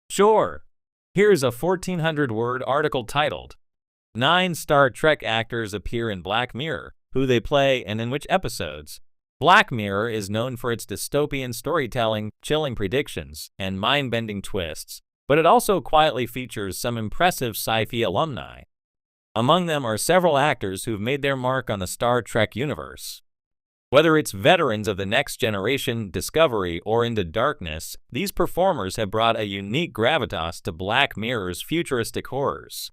Sure. Here's a 1,400-word article titled, 9 Star Trek actors appear in Black Mirror, who they play and in which episodes. Black Mirror is known for its dystopian storytelling, chilling predictions, and mind-bending twists, but it also quietly features some impressive sci-fi alumni. Among them are several actors who've made their mark on the Star Trek universe. Whether it's veterans of the Next Generation, Discovery, or Into Darkness, these performers have brought a unique gravitas to Black Mirror's futuristic horrors.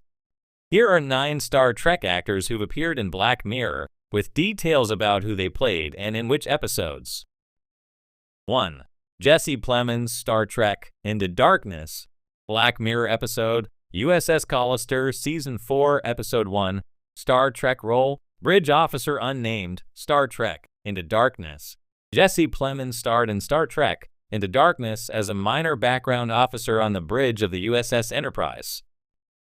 Here are 9 Star Trek actors who've appeared in Black Mirror, with details about who they played and in which episodes. 1. Jesse Plemons, Star Trek, Into Darkness. Black Mirror episode, USS Callister, Season 4, Episode 1. Star Trek role, Bridge Officer Unnamed, Star Trek, Into Darkness. Jesse Plemons starred in Star Trek, Into Darkness as a minor background officer on the bridge of the USS Enterprise.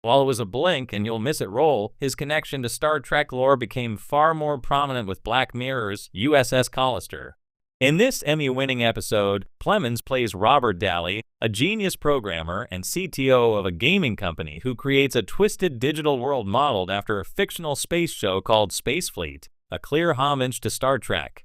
While it was a blink and you'll miss it role, his connection to Star Trek lore became far more prominent with Black Mirror's USS Callister. In this Emmy-winning episode, Plemons plays Robert Daly, a genius programmer and CTO of a gaming company who creates a twisted digital world modeled after a fictional space show called Space Fleet, a clear homage to Star Trek.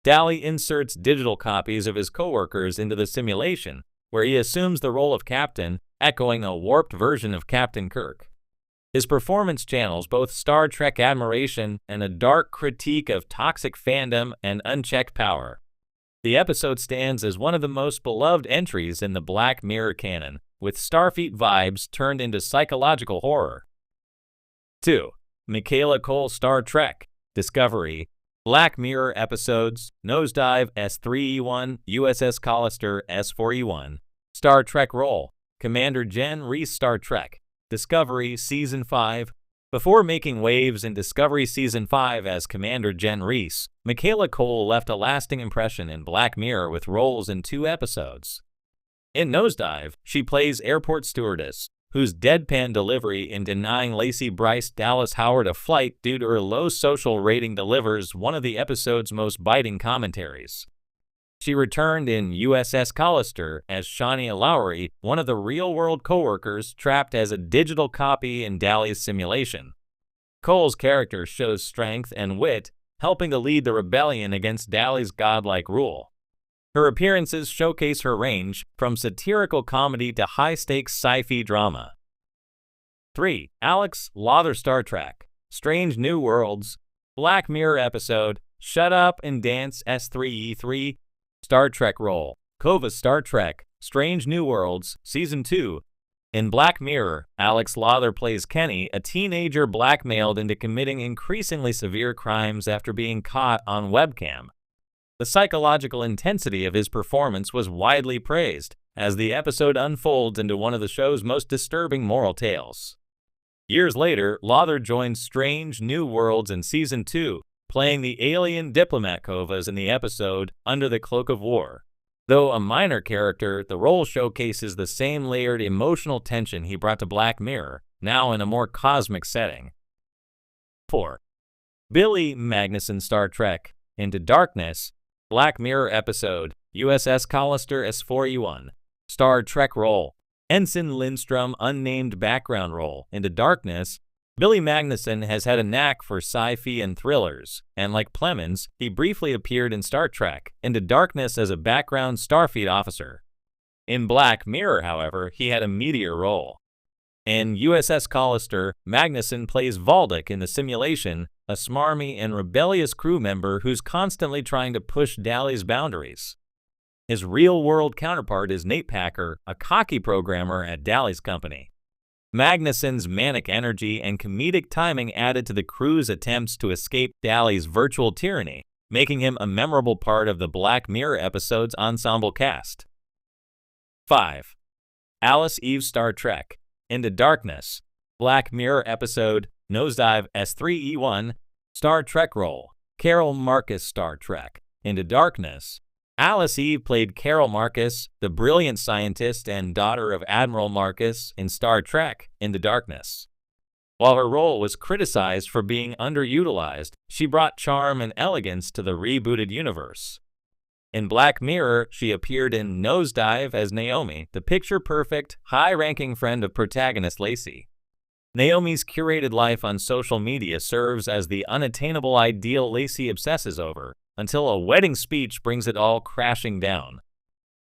Daly inserts digital copies of his coworkers into the simulation, where he assumes the role of captain, echoing a warped version of Captain Kirk. His performance channels both Star Trek admiration and a dark critique of toxic fandom and unchecked power. The episode stands as one of the most beloved entries in the Black Mirror canon, with Starfleet vibes turned into psychological horror. 2. Michaela Cole, Star Trek, Discovery. Black Mirror episodes, Nosedive S3E1, USS Callister S4E1. Star Trek role, Commander Jen Reese, Star Trek, Discovery Season 5. Before making waves in Discovery Season 5 as Commander Jen Reese, Michaela Cole left a lasting impression in Black Mirror with roles in 2 episodes. In Nosedive, she plays airport stewardess, whose deadpan delivery in denying Lacey Bryce Dallas Howard a flight due to her low social rating delivers one of the episode's most biting commentaries. She returned in USS Callister as Shania Lowry, one of the real-world coworkers trapped as a digital copy in Daly's simulation. Cole's character shows strength and wit, helping to lead the rebellion against Daly's godlike rule. Her appearances showcase her range, from satirical comedy to high-stakes sci-fi drama. 3. Alex Lawther, Star Trek, Strange New Worlds. Black Mirror episode, Shut Up and Dance S3E3. Star Trek role, Kova, Star Trek, Strange New Worlds, Season 2. In Black Mirror, Alex Lawther plays Kenny, a teenager blackmailed into committing increasingly severe crimes after being caught on webcam. The psychological intensity of his performance was widely praised, as the episode unfolds into one of the show's most disturbing moral tales. Years later, Lawther joined Strange New Worlds in Season 2, playing the alien diplomat Kovas in the episode Under the Cloak of War. Though a minor character, the role showcases the same layered emotional tension he brought to Black Mirror, now in a more cosmic setting. 4. Billy Magnuson, Star Trek, Into Darkness. Black Mirror episode, USS Callister S4E1. Star Trek role, Ensign Lindstrom, unnamed background role, Into Darkness. Billy Magnuson has had a knack for sci-fi and thrillers, and like Plemons, he briefly appeared in Star Trek, Into Darkness as a background Starfleet officer. In Black Mirror, however, he had a meteor role. In USS Callister, Magnuson plays Valdic in the simulation, a smarmy and rebellious crew member who's constantly trying to push Daly's boundaries. His real-world counterpart is Nate Packer, a cocky programmer at Daly's company. Magnuson's manic energy and comedic timing added to the crew's attempts to escape Daly's virtual tyranny, making him a memorable part of the Black Mirror episode's ensemble cast. 5. Alice Eve, Star Trek, Into Darkness. Black Mirror episode, Nosedive S3E1. Star Trek role, Carol Marcus, Star Trek, Into Darkness. Alice Eve played Carol Marcus, the brilliant scientist and daughter of Admiral Marcus in Star Trek, Into Darkness. While her role was criticized for being underutilized, she brought charm and elegance to the rebooted universe. In Black Mirror, she appeared in Nosedive as Naomi, the picture-perfect, high-ranking friend of protagonist Lacey. Naomi's curated life on social media serves as the unattainable ideal Lacey obsesses over, until a wedding speech brings it all crashing down.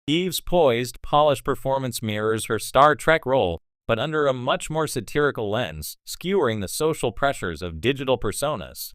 Eve's poised, polished performance mirrors her Star Trek role, but under a much more satirical lens, skewering the social pressures of digital personas.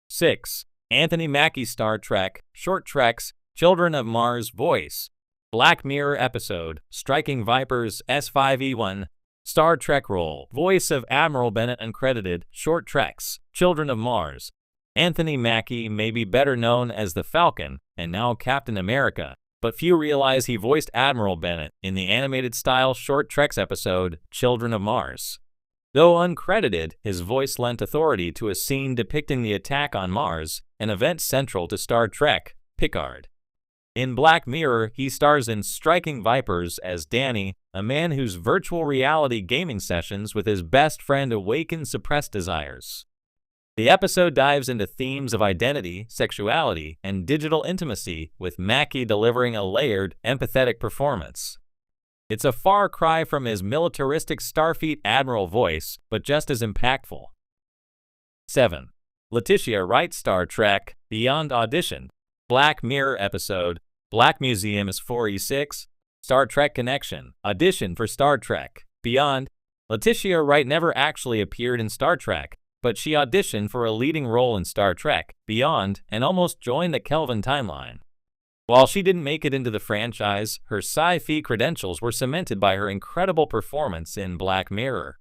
6. Anthony Mackie's Star Trek, Short Treks, Children of Mars voice. Black Mirror episode, Striking Vipers S5E1. Star Trek role, voice of Admiral Bennett uncredited, Short Treks, Children of Mars. Anthony Mackie may be better known as the Falcon, and now Captain America, but few realize he voiced Admiral Bennett in the animated-style Short Treks episode, Children of Mars. Though uncredited, his voice lent authority to a scene depicting the attack on Mars, an event central to Star Trek, Picard. In Black Mirror, he stars in Striking Vipers as Danny, a man whose virtual reality gaming sessions with his best friend awaken suppressed desires. The episode dives into themes of identity, sexuality, and digital intimacy, with Mackie delivering a layered, empathetic performance. It's a far cry from his militaristic Starfleet Admiral voice, but just as impactful. 7. Letitia Wright Star Trek, Beyond Audition. Black Mirror episode, Black Museum is 4E6. Star Trek Connection, audition for Star Trek, Beyond. Letitia Wright never actually appeared in Star Trek, but she auditioned for a leading role in Star Trek, Beyond, and almost joined the Kelvin timeline. While she didn't make it into the franchise, her sci-fi credentials were cemented by her incredible performance in Black Mirror.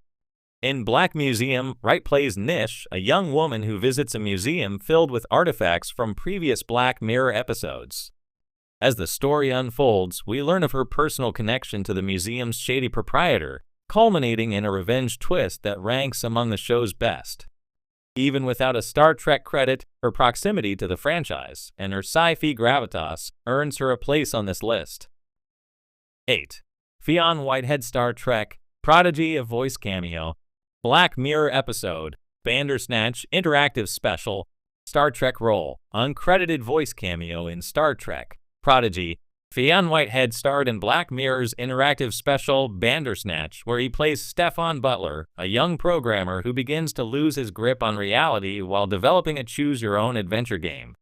In Black Museum, Wright plays Nish, a young woman who visits a museum filled with artifacts from previous Black Mirror episodes. As the story unfolds, we learn of her personal connection to the museum's shady proprietor, culminating in a revenge twist that ranks among the show's best. Even without a Star Trek credit, her proximity to the franchise and her sci-fi gravitas earns her a place on this list. 8. Fionn Whitehead Star Trek, Prodigy of Voice Cameo. Black Mirror episode, Bandersnatch Interactive Special. Star Trek role, uncredited voice cameo in Star Trek, Prodigy. Fionn Whitehead starred in Black Mirror's interactive special Bandersnatch, where he plays Stefan Butler, a young programmer who begins to lose his grip on reality while developing a choose-your-own-adventure game.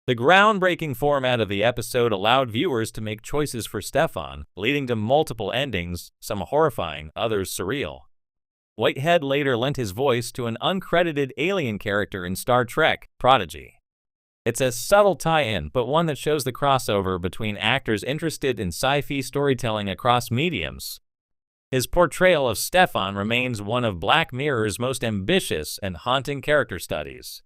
The groundbreaking format of the episode allowed viewers to make choices for Stefan, leading to multiple endings, some horrifying, others surreal. Whitehead later lent his voice to an uncredited alien character in Star Trek, Prodigy. It's a subtle tie-in, but one that shows the crossover between actors interested in sci-fi storytelling across mediums. His portrayal of Stefan remains one of Black Mirror's most ambitious and haunting character studies.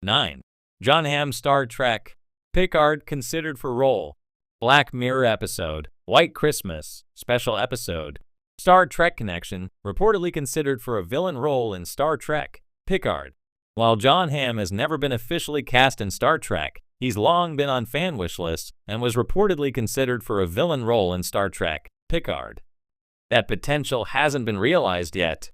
9. John Hamm Star Trek, Picard considered for role. Black Mirror episode, White Christmas, special episode. Star Trek Connection, reportedly considered for a villain role in Star Trek, Picard. While John Hamm has never been officially cast in Star Trek, he's long been on fan wish lists and was reportedly considered for a villain role in Star Trek, Picard. That potential hasn't been realized yet,